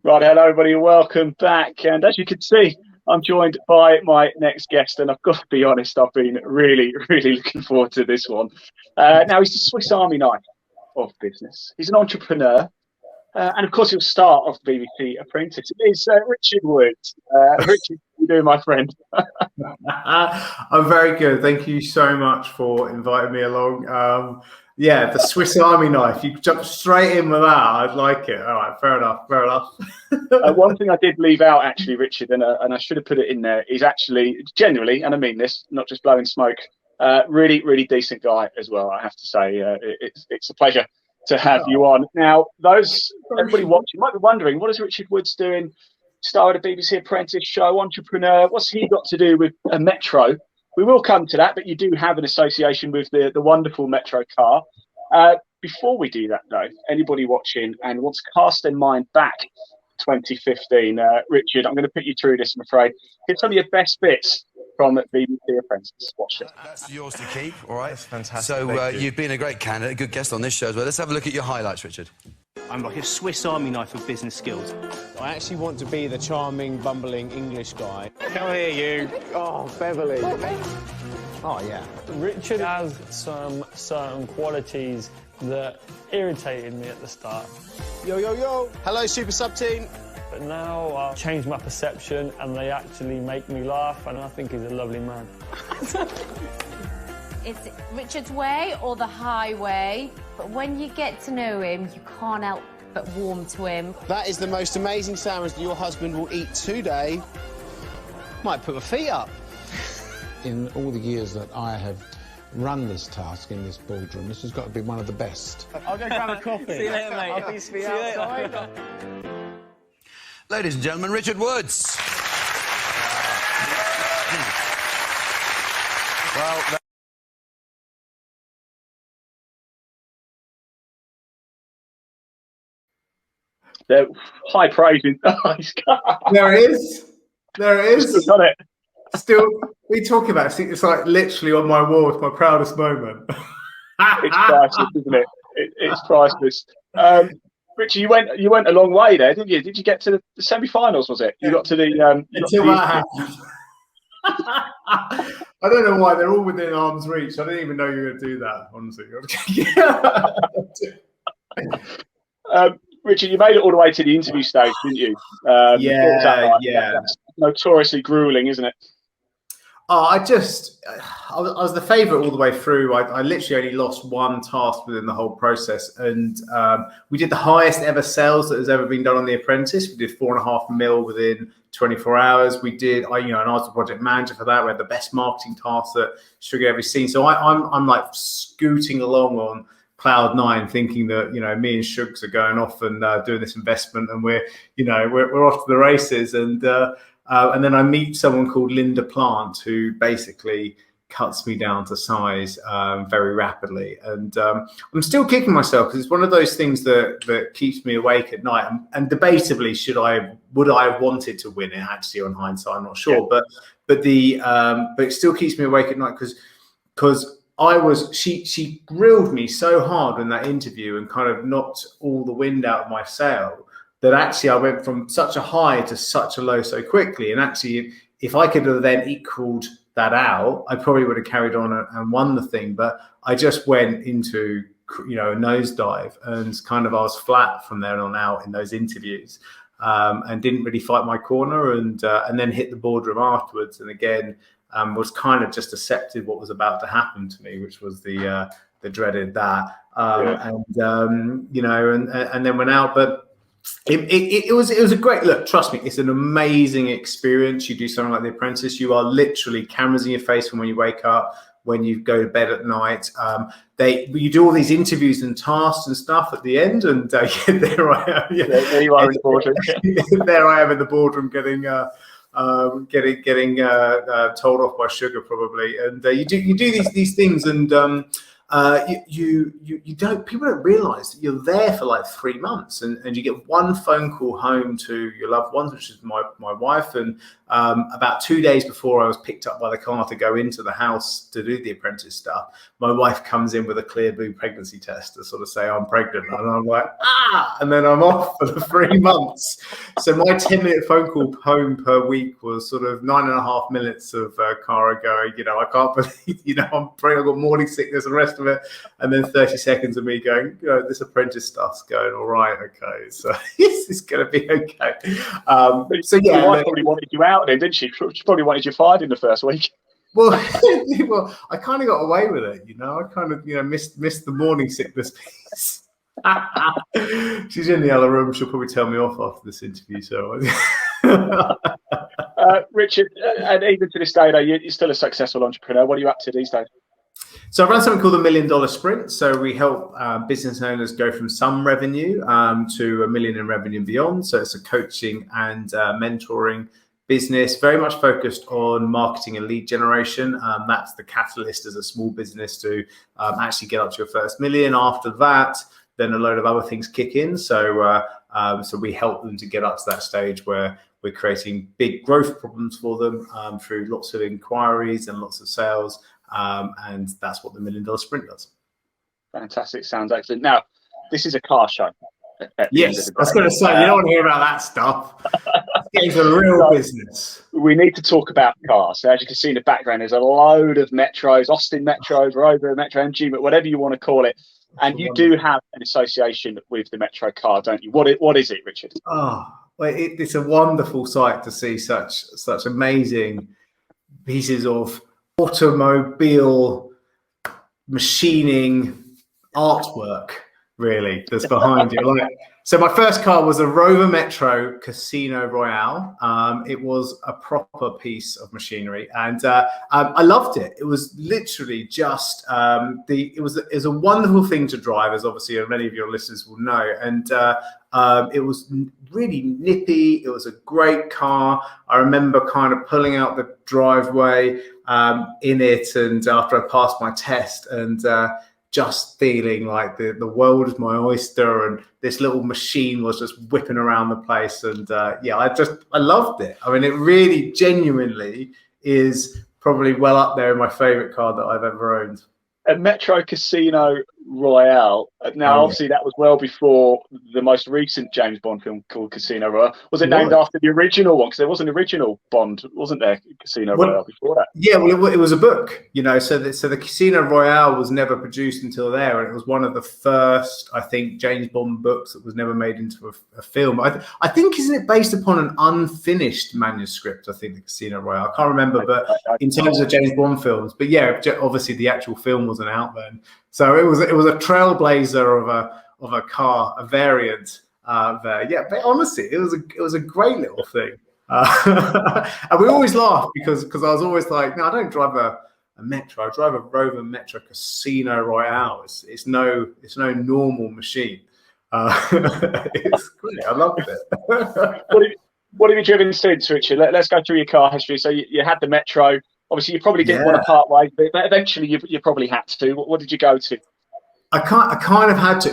Right, hello everybody, welcome back. And as you can see, I'm joined by my next guest, and I've got to be honest, I've been really, really looking forward to this one. Now, he's the Swiss Army knife of business. He's an entrepreneur, and of course, he'll start off BBC Apprentice. It is Richard Wood. Richard, how you doing, my friend? I'm very good. Thank you so much for inviting me along. Yeah, the Swiss Army knife. You jumped straight in with that. I'd like it. All right, fair enough. Fair enough. One thing I did leave out, actually, Richard, and I should have put it in there, is actually generally, and I mean this, not just blowing smoke, really, really decent guy as well, I have to say. It's a pleasure to have you on. Now, everybody watching might be wondering, what is Richard Woods doing? Star of the BBC Apprentice show, entrepreneur. What's he got to do with a Metro? We will come to that, but you do have an association with the wonderful Metro car. Before we do that, though, anybody watching and wants to cast their mind back 2015, Richard, I'm going to put you through this, I'm afraid. Get some of your best bits from BBC Apprentice. Watch it. That's yours to keep, all right? That's fantastic. So you've been a great candidate, a good guest on this show as well. Let's have a look at your highlights, Richard. I'm like a Swiss Army knife of business skills. I actually want to be the charming, bumbling English guy. Come here, you. Oh, Beverly. Oh, yeah. Richard has some certain qualities that irritated me at the start. Yo, yo, yo. Hello, Super Sub Team. But now I've changed my perception and they actually make me laugh, and I think he's a lovely man. It's Richard's way or the highway, but when you get to know him, you can't help but warm to him. That is the most amazing sandwich that your husband will eat today. Might put my feet up. In all the years that I have run this task in this boardroom, this has got to be one of the best. I'll go grab a coffee. See you later, mate. I'll be outside. Ladies and gentlemen, Richard Woods. Well, They're high praising. There it is. There it is. Got it. Still, we talk about it. It's like literally on my wall. It's my proudest moment. It's priceless, isn't it? It's priceless. Richard, you went a long way there, didn't you? Did you get to the semi-finals? Was it? You got to the Until that happened. I don't know why they're all within arm's reach. I didn't even know you were going to do that. Honestly. Richard, you made it all the way to the interview stage, didn't you? Yeah. That's notoriously grueling, isn't it? Oh, I was the favourite all the way through. I literally only lost one task within the whole process, and we did the highest ever sales that has ever been done on The Apprentice. We did 4.5 mil within 24 hours. We did, and I was the project manager for that. We had the best marketing task that Sugar had ever seen. So I'm like scooting along on cloud nine, thinking that me and Shugs are going off and doing this investment, and we're off to the races. And then I meet someone called Linda Plant, who basically cuts me down to size very rapidly. And I'm still kicking myself because it's one of those things that keeps me awake at night. And debatably, would I have wanted to win it? Actually, on hindsight, I'm not sure. Yeah. But it still keeps me awake at night because she grilled me so hard in that interview and kind of knocked all the wind out of my sail, that actually I went from such a high to such a low so quickly. And actually, if I could have then equaled that out, I probably would have carried on and won the thing. But I just went into a nosedive, and kind of I was flat from there on out in those interviews, and didn't really fight my corner, and then hit the boardroom afterwards, and again was kind of just accepted what was about to happen to me, which was the dreaded that, and then went out, but. It was a great look. Trust me, it's an amazing experience. You do something like The Apprentice, you are literally cameras in your face from when you wake up, when you go to bed at night. You do all these interviews and tasks and stuff at the end, and there I am. Yeah. There you are in the boardroom. There I am in the boardroom, getting told off by Sugar probably. And you do these things, and people don't realize that you're there for like 3 months, and you get one phone call home to your loved ones, which is my wife, and about 2 days before I was picked up by the car to go into the house to do the apprentice stuff, my wife comes in with a clear blue pregnancy test to sort of say I'm pregnant. And I'm like, and then I'm off for the 3 months. So my 10-minute phone call home per week was sort of 9.5 minutes of Cara going, I can't believe, I'm pregnant, I've got morning sickness and the rest of it. And then 30 seconds of me going, this apprentice stuff's going all right. Okay. So it's going to be okay. So yeah. Your wife probably wanted you out then, didn't she? She probably wanted you fired in the first week. Well, I kind of got away with it, I kind of, missed the morning sickness piece. She's in the other room. She'll probably tell me off after this interview. So, Richard, and even to this day, though, you're still a successful entrepreneur. What are you up to these days? So I run something called the $1 Million Sprint. So we help business owners go from some revenue to $1 million in revenue and beyond. So it's a coaching and mentoring business, very much focused on marketing and lead generation. That's the catalyst as a small business to actually get up to your first million. After that, then a load of other things kick in. So we help them to get up to that stage where we're creating big growth problems for them through lots of inquiries and lots of sales. And that's what the $1 Million Sprint does. Fantastic. Sounds excellent. Now, this is a car show. Yes, I was going to say, you don't want to hear about that stuff. It's a real business. We need to talk about cars. So as you can see in the background, there's a load of Metros, Austin Metros, Rover Metro, MG, whatever you want to call it. And you do have an association with the Metro car, don't you? What is it, Richard? Oh, well, it's a wonderful sight to see such amazing pieces of automobile machining artwork, really, that's behind you. So my first car was a Rover Metro Casino Royale. It was a proper piece of machinery, and I loved it. It was literally just it was a wonderful thing to drive, as obviously many of your listeners will know. And it was really nippy. It was a great car. I remember kind of pulling out the driveway in it, and after I passed my test, and just feeling like the world is my oyster, and this little machine was just whipping around the place. And I loved it. I mean, it really genuinely is probably well up there in my favorite car that I've ever owned. A Metro Casino Royale. Now, obviously, that was well before the most recent James Bond film called Casino Royale. Was it named after the original one? Because there was an original Bond, wasn't there? Casino Royale before that. Yeah, well, it was a book, So the Casino Royale was never produced until there, and it was one of the first, I think, James Bond books that was never made into a film. I think, isn't it based upon an unfinished manuscript? I think the Casino Royale. I can't remember, but in terms of James Bond films, but yeah, obviously the actual film wasn't out then. So it was a trailblazer of a car, a variant there. Yeah, but honestly, it was a great little thing. And we always laugh because I was always like, no, I don't drive a Metro. I drive a Rover Metro Casino Royale. It's no normal machine. It's great. I loved it. What have you driven since, Richard? Let's go through your car history. So you had the Metro. Obviously, you probably didn't want to part ways, but eventually you probably had to. What did you go to? I kind of had to.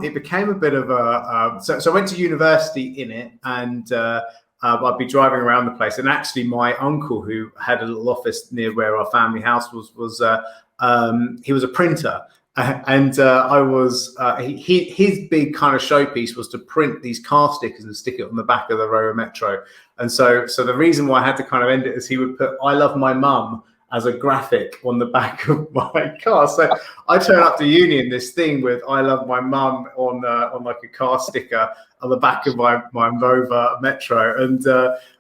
It became a bit of a. So I went to university in it, and I'd be driving around the place. And actually, my uncle, who had a little office near where our family house was he was a printer. And I was his big kind of showpiece was to print these car stickers and stick it on the back of the Rover Metro. And so the reason why I had to kind of end it is he would put "I love my mum" as a graphic on the back of my car. So I turned up to uni in this thing with "I love my mum" on like a car sticker on the back of my Rover Metro. And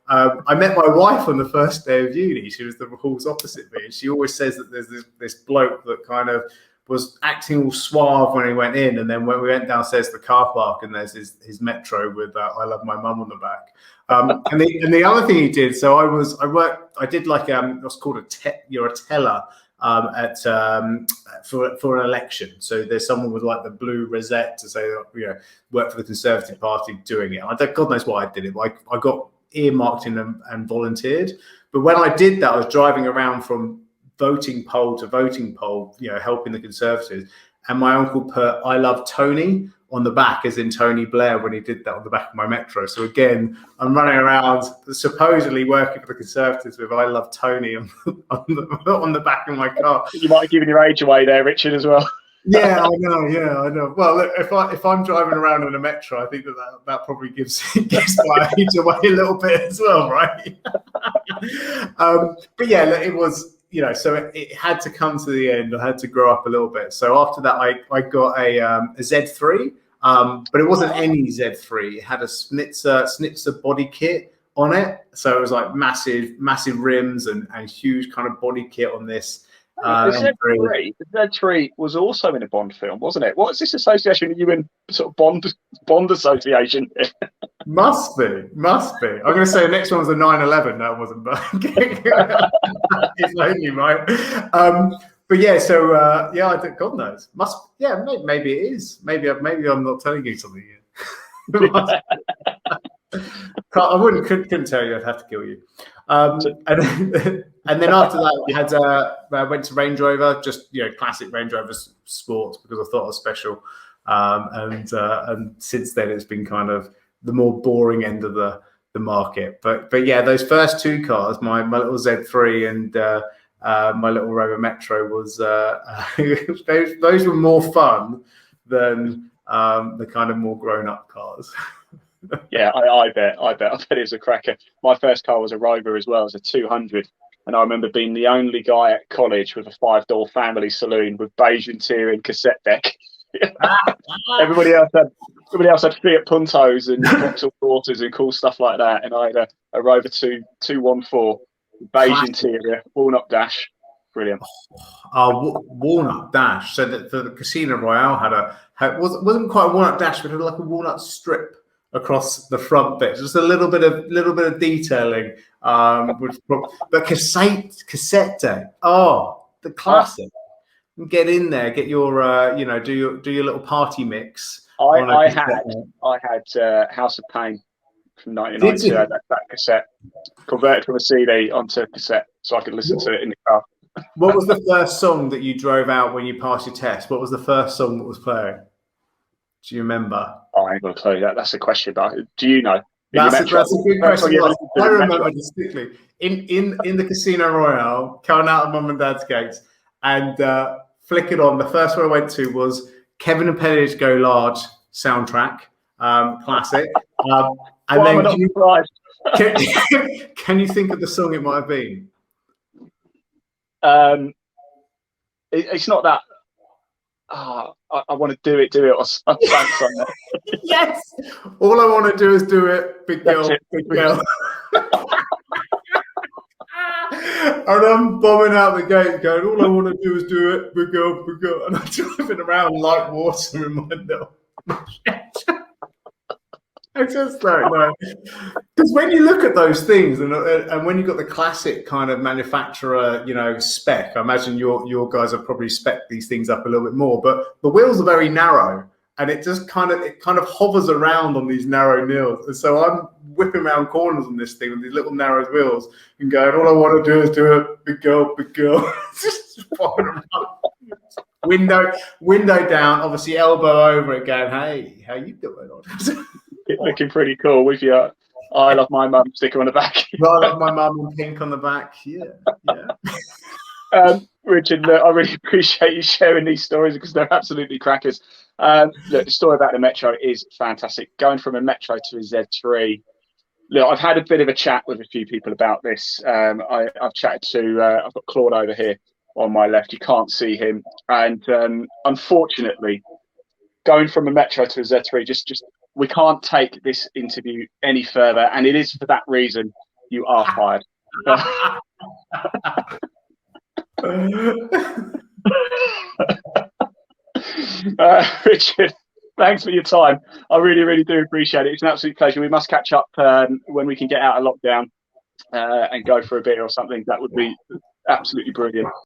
I met my wife on the first day of uni. She was the halls opposite me, and she always says that there's this bloke that kind of was acting all suave when he went in, and then when we went downstairs to the car park, and there's his Metro with "I love my mum" on the back. And the other thing he did, so I did like what's called you're a teller for an election. So there's someone with like the blue rosette to say that work for the Conservative Party doing it. God knows why I did it, but I got earmarked in and volunteered. But when I did that, I was driving around from voting poll to voting poll, helping the Conservatives. And my uncle put "I love Tony" on the back, as in Tony Blair when he did that on the back of my Metro. So again, I'm running around supposedly working for the Conservatives with "I love Tony" on the back of my car. You might have given your age away there, Richard, as well. Yeah, I know. Yeah, I know. Well, look, if I'm driving around in a Metro, I think that probably gives my age away a little bit as well, right? But yeah, look, it was, so it had to come to the end. I had to grow up a little bit. So after that, I got a Z3, but it wasn't any Z3. It had a Schnitzer body kit on it, so it was like massive rims and huge kind of body kit on this. The Z3 was also in a Bond film, wasn't it? What's this association with you and sort of Bond association? Must be. I'm going to say the next one was a 911. That wasn't, but it's only right. But yeah, so I think God knows. Maybe it is. Maybe I'm not telling you something yet. I couldn't tell you. I'd have to kill you. And then after that, we had went to Range Rover, just classic Range Rover Sports, because I thought it was special. And since then, it's been kind of the more boring end of the market. But yeah, those first two cars, my little Z3 and my little Rover Metro, was those were more fun than the kind of more grown up cars. Yeah, I bet it was a cracker. My first car was a Rover as well, it was a 200, and I remember being the only guy at college with a 5-door family saloon with beige interior and cassette deck. Everybody else had Fiat Puntos and Vauxhall Porters and cool stuff like that, and I had a Rover 214, beige interior, walnut dash. Brilliant. Walnut dash. So the Casino Royale wasn't quite a walnut dash, but it had like a walnut strip across the front bit, just a little bit of detailing. But cassette deck. Oh, the classic. Get in there, get your do your little party mix. I had House of Pain from 1992. That cassette converted from a CD onto a cassette, so I could listen to it in the car. What was the first song that you drove out when you passed your test? What was the first song that was playing? Do you remember? I ain't gonna tell you that. That's a question, but do you know? That's a good question. I remember distinctly in the Casino Royale, coming out of Mum and Dad's gates, and flick it on. The first one I went to was Kevin and Penny's Go Large soundtrack, classic. And then can you think of the song it might have been? It's not that. I want to do it or something. Yes. All I want to do is do it, big girl, big girl. And I'm bombing out the gate going, all I want to do is do it, big girl, big girl. And I'm driving around like water in my little I just don't know. Because when you look at those things and when you've got the classic kind of manufacturer, spec, I imagine your guys have probably spec'd these things up a little bit more, but the wheels are very narrow and it just kind of hovers around on these narrow wheels. And so I'm whipping around corners on this thing with these little narrow wheels and going, all I want to do is do it, big girl, big girl. Just bobbing around. Window down, obviously elbow over it going, hey, how you doing? Looking pretty cool with your I love my mum sticker on the back. I love my mum in pink on the back. Yeah. Richard, look, I really appreciate you sharing these stories because they're absolutely crackers. Look, the story about the Metro is fantastic. Going from a Metro to a Z3. Look, I've had a bit of a chat with a few people about this. I've chatted to, I've got Claude over here on my left. You can't see him. And unfortunately, going from a Metro to a Z3, just we can't take this interview any further. And it is for that reason you are fired. Richard, thanks for your time. I really, really do appreciate it. It's an absolute pleasure. We must catch up when we can get out of lockdown and go for a beer or something. That would be absolutely brilliant.